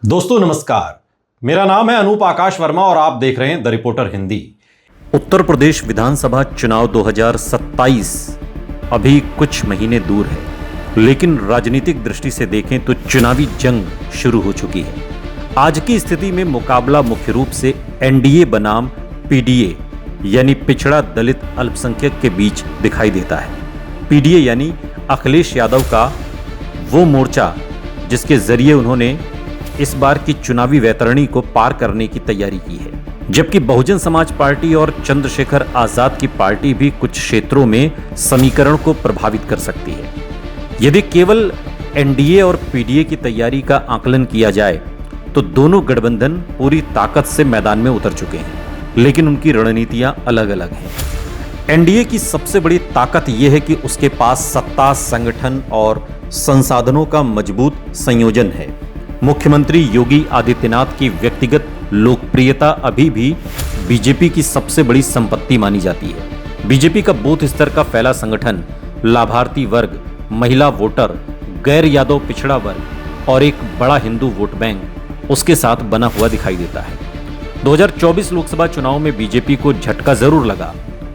दोस्तों नमस्कार, मेरा नाम है अनूप आकाश वर्मा और आप देख रहे हैं द रिपोर्टर हिंदी। उत्तर प्रदेश विधानसभा चुनाव 2027 अभी कुछ महीने दूर है, लेकिन राजनीतिक दृष्टि से देखें तो चुनावी जंग शुरू हो चुकी है। आज की स्थिति में मुकाबला मुख्य रूप से एनडीए बनाम पीडीए यानी पिछड़ा दलित अल्पसंख्यक के बीच दिखाई देता है। पीडीए यानी अखिलेश यादव का वो मोर्चा जिसके जरिए उन्होंने इस बार की चुनावी वैतरणी को पार करने की तैयारी की है, जबकि बहुजन समाज पार्टी और चंद्रशेखर आजाद की पार्टी भी कुछ क्षेत्रों में समीकरण को प्रभावित कर सकती है। यदि केवल एनडीए और पीडीए की तैयारी का आकलन किया जाए तो दोनों गठबंधन पूरी ताकत से मैदान में उतर चुके हैं, लेकिन उनकी रणनीतियां अलग अलग हैं। एनडीए की सबसे बड़ी ताकत यह है कि उसके पास सत्ता, संगठन और संसाधनों का मजबूत संयोजन है। मुख्यमंत्री योगी आदित्यनाथ की व्यक्तिगत लोकप्रियता अभी भी बीजेपी की सबसे बड़ी संपत्ति मानी जाती है। बीजेपी का बूथ स्तर का फैला संगठन लाभार्थी वर्ग, महिला वोटर, गैर यादव पिछड़ा वर्ग और एक बड़ा हिंदू वोट बैंक उसके साथ बना हुआ दिखाई देता है। 2024 लोकसभा चुनाव में बीजेपी को झटका जरूर लगा,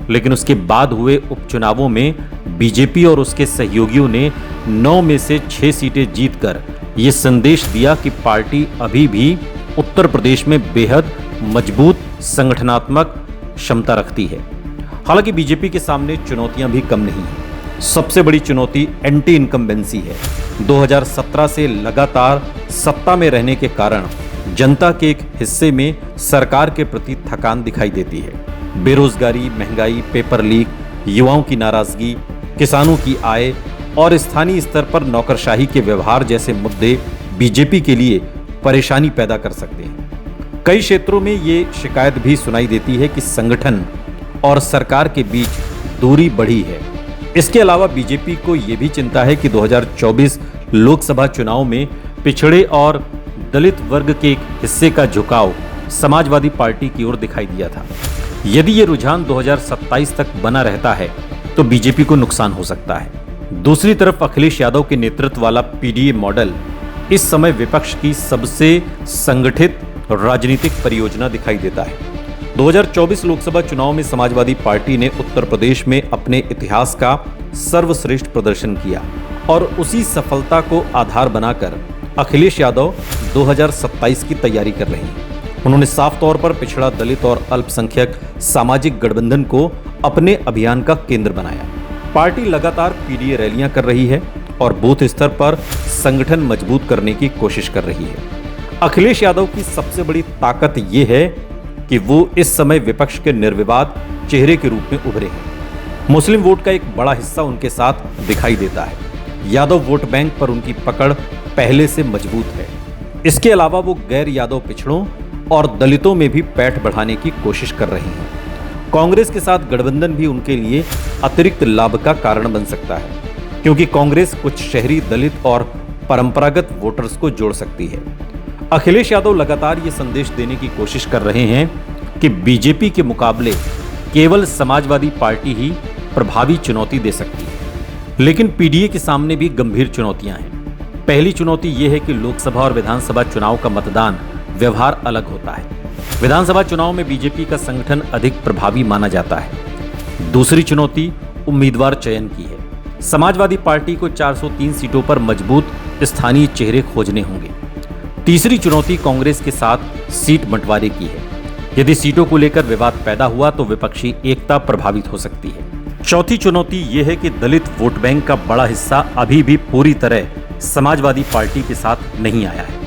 लेकिन उसके बाद हुए उपचुनावों में बीजेपी और उसके सहयोगियों ने 9 में से 6 सीटें जीतकर ये संदेश दिया कि पार्टी अभी भी उत्तर प्रदेश में बेहद मजबूत संगठनात्मक क्षमता रखती है। हालांकि बीजेपी के सामने चुनौतियां भी कम नहीं हैं। सबसे बड़ी चुनौती एंटी इनकम्बेंसी है। 2017 से लगातार सत्ता में रहने के कारण जनता के एक हिस्से में सरकार के प्रति थकान दिखाई देती है। बेरोजगारी, महंगाई, पेपर लीक, युवाओं की नाराजगी, किसानों की आय और स्थानीय स्तर पर नौकरशाही के व्यवहार जैसे मुद्दे बीजेपी के लिए परेशानी पैदा कर सकते हैं। कई क्षेत्रों में ये शिकायत भी सुनाई देती है कि संगठन और सरकार के बीच दूरी बढ़ी है। इसके अलावा बीजेपी को ये भी चिंता है कि 2024 लोकसभा चुनाव में पिछड़े और दलित वर्ग के एक हिस्से का झुकाव समाजवादी पार्टी की ओर दिखाई दिया था। यदि ये रुझान 2027 तक बना रहता है तो बीजेपी को नुकसान हो सकता है। दूसरी तरफ अखिलेश यादव के नेतृत्व वाला पीडीए मॉडल इस समय विपक्ष की सबसे संगठित राजनीतिक परियोजना दिखाई देता है। 2024 लोकसभा चुनाव में समाजवादी पार्टी ने उत्तर प्रदेश में अपने इतिहास का सर्वश्रेष्ठ प्रदर्शन किया और उसी सफलता को आधार बनाकर अखिलेश यादव 2027 की तैयारी कर रहे हैं। उन्होंने साफ तौर पर पिछड़ा, दलित और अल्पसंख्यक सामाजिक गठबंधन को अपने अभियान का केंद्र बनाया। पार्टी लगातार पीडीए रैलियां कर रही है और बूथ स्तर पर संगठन मजबूत करने की कोशिश कर रही है। अखिलेश यादव की सबसे बड़ी ताकत यह है कि वो इस समय विपक्ष के निर्विवाद चेहरे के रूप में उभरे हैं। मुस्लिम वोट का एक बड़ा हिस्सा उनके साथ दिखाई देता है। यादव वोट बैंक पर उनकी पकड़ पहले से मजबूत है। इसके अलावा वो गैर यादव पिछड़ों और दलितों में भी पैठ बढ़ाने की कोशिश कर रहे हैं। कांग्रेस के साथ गठबंधन भी उनके लिए अतिरिक्त लाभ का कारण बन सकता है, क्योंकि कांग्रेस कुछ शहरी दलित और परंपरागत वोटर्स को जोड़ सकती है। अखिलेश यादव लगातार ये संदेश देने की कोशिश कर रहे हैं कि बीजेपी के मुकाबले केवल समाजवादी पार्टी ही प्रभावी चुनौती दे सकती है। लेकिन पीडीए के सामने भी गंभीर चुनौतियां हैं। पहली चुनौती यह है कि लोकसभा और विधानसभा चुनाव का मतदान व्यवहार अलग होता है। विधानसभा चुनाव में बीजेपी का संगठन अधिक प्रभावी माना जाता है। दूसरी चुनौती उम्मीदवार चयन की है। समाजवादी पार्टी को 403 सीटों पर मजबूत स्थानीय चेहरे खोजने होंगे। तीसरी चुनौती कांग्रेस के साथ सीट बंटवारे की है। यदि सीटों को लेकर विवाद पैदा हुआ तो विपक्षी एकता प्रभावित हो सकती है। चौथी चुनौती यह है कि दलित वोट बैंक का बड़ा हिस्सा अभी भी पूरी तरह समाजवादी पार्टी के साथ नहीं आया है।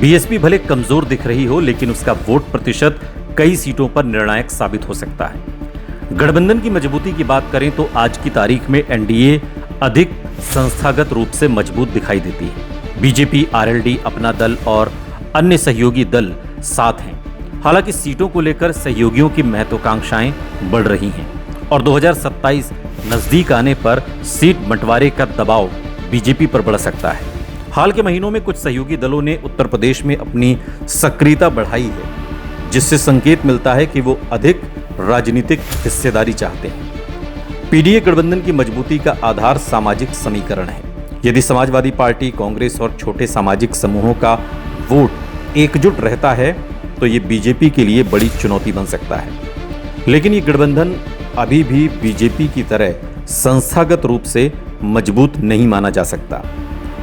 बीएसपी भले कमजोर दिख रही हो, लेकिन उसका वोट प्रतिशत कई सीटों पर निर्णायक साबित हो सकता है। गठबंधन की मजबूती की बात करें तो आज की तारीख में एनडीए अधिक संस्थागत रूप से मजबूत दिखाई देती है। बीजेपी, आरएलडी, अपना दल और अन्य सहयोगी दल साथ हैं। हालांकि सीटों को लेकर सहयोगियों की महत्वाकांक्षाएं बढ़ रही हैं और 2027 नजदीक आने पर सीट बंटवारे का दबाव बीजेपी पर बढ़ सकता है। हाल के महीनों में कुछ सहयोगी दलों ने उत्तर प्रदेश में अपनी सक्रियता बढ़ाई है, जिससे संकेत मिलता है कि वो अधिक राजनीतिक हिस्सेदारी चाहते हैं। पीडीए गठबंधन की मजबूती का आधार सामाजिक समीकरण है। यदि समाजवादी पार्टी, कांग्रेस और छोटे सामाजिक समूहों का वोट एकजुट रहता है तो ये बीजेपी के लिए बड़ी चुनौती बन सकता है। लेकिन ये गठबंधन अभी भी बीजेपी की तरह संस्थागत रूप से मजबूत नहीं माना जा सकता।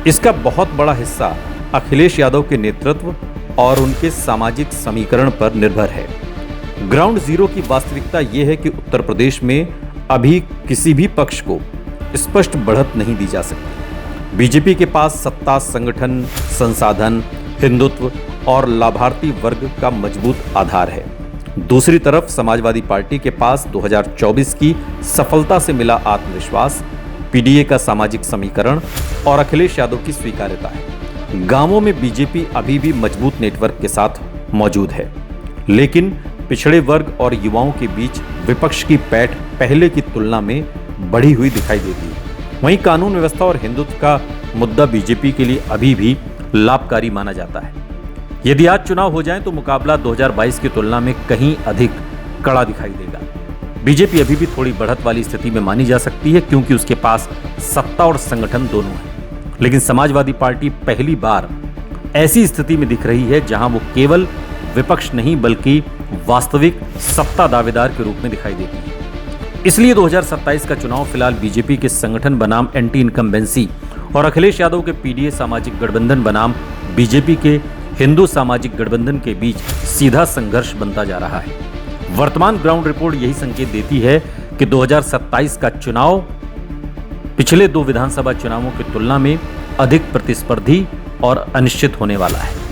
इसका बहुत बड़ा हिस्सा अखिलेश यादव के नेतृत्व और उनके सामाजिक समीकरण पर निर्भर है। ग्राउंड जीरो की वास्तविकता यह है कि उत्तर प्रदेश में अभी किसी भी पक्ष को स्पष्ट बढ़त नहीं दी जा सकती। बीजेपी के पास सत्ता, संगठन, संसाधन, हिंदुत्व और लाभार्थी वर्ग का मजबूत आधार है। दूसरी तरफ समाजवादी पार्टी के पास 2024 की सफलता से मिला आत्मविश्वास, पीडीए का सामाजिक समीकरण और अखिलेश यादव की स्वीकार्यता है। गांवों में बीजेपी अभी भी मजबूत नेटवर्क के साथ मौजूद है, लेकिन पिछड़े वर्ग और युवाओं के बीच विपक्ष की पैठ पहले की तुलना में बढ़ी हुई दिखाई देती है। वहीं कानून व्यवस्था और हिंदुत्व का मुद्दा बीजेपी के लिए अभी भी लाभकारी माना जाता है। यदि आज चुनाव हो जाए तो मुकाबला 2022 की तुलना में कहीं अधिक कड़ा दिखाई देगा। बीजेपी अभी भी थोड़ी बढ़त वाली स्थिति में मानी जा सकती है क्योंकि उसके पास सत्ता और संगठन दोनों है। लेकिन समाजवादी पार्टी पहली बार ऐसी स्थिति में दिख रही है जहां वो केवल विपक्ष नहीं बल्कि वास्तविक सत्ता दावेदार के रूप में दिखाई देती है। इसलिए 2027 का चुनाव फिलहाल बीजेपी के संगठन बनाम एंटी इनकम्बेंसी और अखिलेश यादव के पीडीए सामाजिक गठबंधन बनाम बीजेपी के हिंदू सामाजिक गठबंधन के बीच सीधा संघर्ष बनता जा रहा है। वर्तमान ग्राउंड रिपोर्ट यही संकेत देती है कि 2027 का चुनाव पिछले 2 विधानसभा चुनावों की तुलना में अधिक प्रतिस्पर्धी और अनिश्चित होने वाला है।